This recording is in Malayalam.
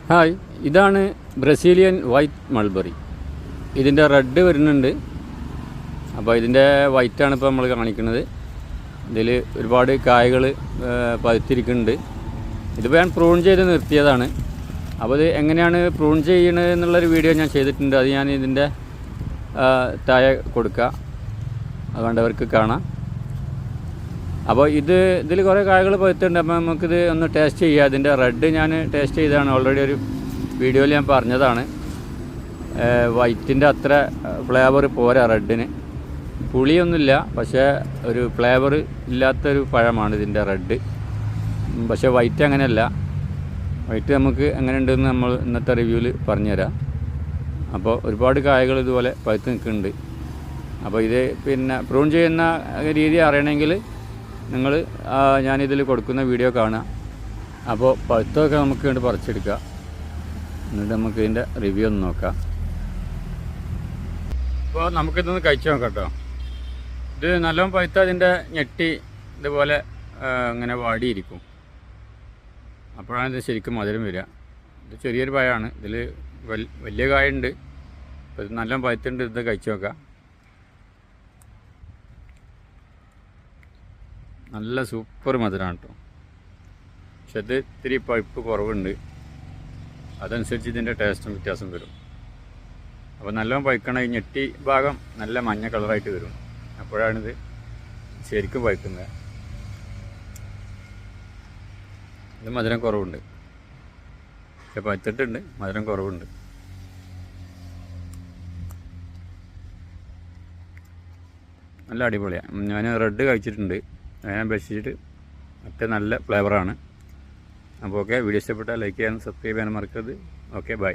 ഹായ്, ഇതാണ് ബ്രസീലിയൻ വൈറ്റ് മൾബറി. ഇതിൻ്റെ റെഡ് വരുന്നുണ്ട്. അപ്പോൾ ഇതിൻ്റെ വൈറ്റാണ് ഇപ്പോൾ നമ്മൾ കാണിക്കുന്നത്. ഇതിൽ ഒരുപാട് കായകൾ പഴുത്തിരിക്കുന്നുണ്ട്. ഇതിപ്പോൾ ഞാൻ പ്രൂൺ ചെയ്ത് നിർത്തിയതാണ്. അപ്പോൾ ഇത് എങ്ങനെയാണ് പ്രൂൺ ചെയ്യണത് എന്നുള്ളൊരു വീഡിയോ ഞാൻ ചെയ്തിട്ടുണ്ട്. അത് ഞാൻ ഇതിൻ്റെ താഴെ കൊടുക്കുക, അത് വേണ്ടവർക്ക് കാണാം. അപ്പോൾ ഇതിൽ കുറേ കായകൾ പഴുത്തുണ്ട്. അപ്പോൾ നമുക്കിത് ഒന്ന് ടേസ്റ്റ് ചെയ്യാം. ഇതിൻ്റെ റെഡ് ഞാൻ ടേസ്റ്റ് ചെയ്തതാണ്, ഓൾറെഡി ഒരു വീഡിയോയിൽ ഞാൻ പറഞ്ഞതാണ്. വൈറ്റിൻ്റെ അത്ര ഫ്ലേവർ പോരാ റെഡിന്. പുളിയൊന്നുമില്ല, പക്ഷേ ഒരു ഫ്ലേവർ ഇല്ലാത്തൊരു പഴമാണ് ഇതിൻ്റെ റെഡ്. പക്ഷേ വൈറ്റ് അങ്ങനെയല്ല. വൈറ്റ് നമുക്ക് എങ്ങനെ ഉണ്ടെന്ന് നമ്മൾ ഇന്നത്തെ റിവ്യൂവിൽ പറഞ്ഞുതരാം. അപ്പോൾ ഒരുപാട് കായകൾ ഇതുപോലെ പഴുത്ത് നിൽക്കുന്നുണ്ട്. അപ്പോൾ ഇത് പിന്നെ പ്രൂൺ ചെയ്യുന്ന രീതി അറിയണമെങ്കിൽ നിങ്ങൾ ഞാനിതിൽ കൊടുക്കുന്ന വീഡിയോ കാണുക. അപ്പോൾ പഴുത്തൊക്കെ നമുക്ക് വേണ്ടി പറിച്ചെടുക്കുക. എന്നിട്ട് നമുക്ക് ഇതിൻ്റെ റിവ്യൂ ഒന്ന് നോക്കാം. അപ്പോൾ നമുക്കിതൊന്ന് കഴിച്ച് നോക്കാം കേട്ടോ. ഇത് നല്ലോണം പഴുത്ത ഇതിൻ്റെ ഞെട്ടി ഇതുപോലെ ഇങ്ങനെ വാടിയിരിക്കും. അപ്പോഴാണ് ഇത് ശരിക്കും മധുരം വരിക. ഇത് ചെറിയൊരു പഴമാണ്. ഇതിൽ വലിയ കായുണ്ട്. അപ്പോൾ ഇത് നല്ലോണം പഴുത്തുണ്ട്. ഇത് കഴിച്ച് നോക്കാം. നല്ല സൂപ്പർ മധുരമാണ് കേട്ടോ. പക്ഷെ ഇത് ഇത്തിരി പഴുപ്പ് കുറവുണ്ട്. അതനുസരിച്ച് ഇതിൻ്റെ ടേസ്റ്റും വ്യത്യാസം വരും. അപ്പോൾ നല്ലോണം പഴുക്കണം. ഈ ഞെട്ടി ഭാഗം നല്ല മഞ്ഞ കളറായിട്ട് വരും. അപ്പോഴാണിത് ശരിക്കും പഴുക്കുന്നത്. ഇത് മധുരം കുറവുണ്ട്. പക്ഷെ പഴുത്തിട്ടുണ്ട്, മധുരം കുറവുണ്ട്. നല്ല അടിപൊളിയാണ്. ഞാൻ റെഡ് കഴിച്ചിട്ടുണ്ട്, അതിനെ അപേക്ഷിച്ചിട്ട് മറ്റേ നല്ല ഫ്ലേവറാണ്. അപ്പോൾ ഓക്കെ, വീഡിയോ ഇഷ്ടപ്പെട്ടാൽ ലൈക്ക് ചെയ്യാനും സബ്സ്ക്രൈബ് ചെയ്യാനും മറക്കരുത്. Okay, by.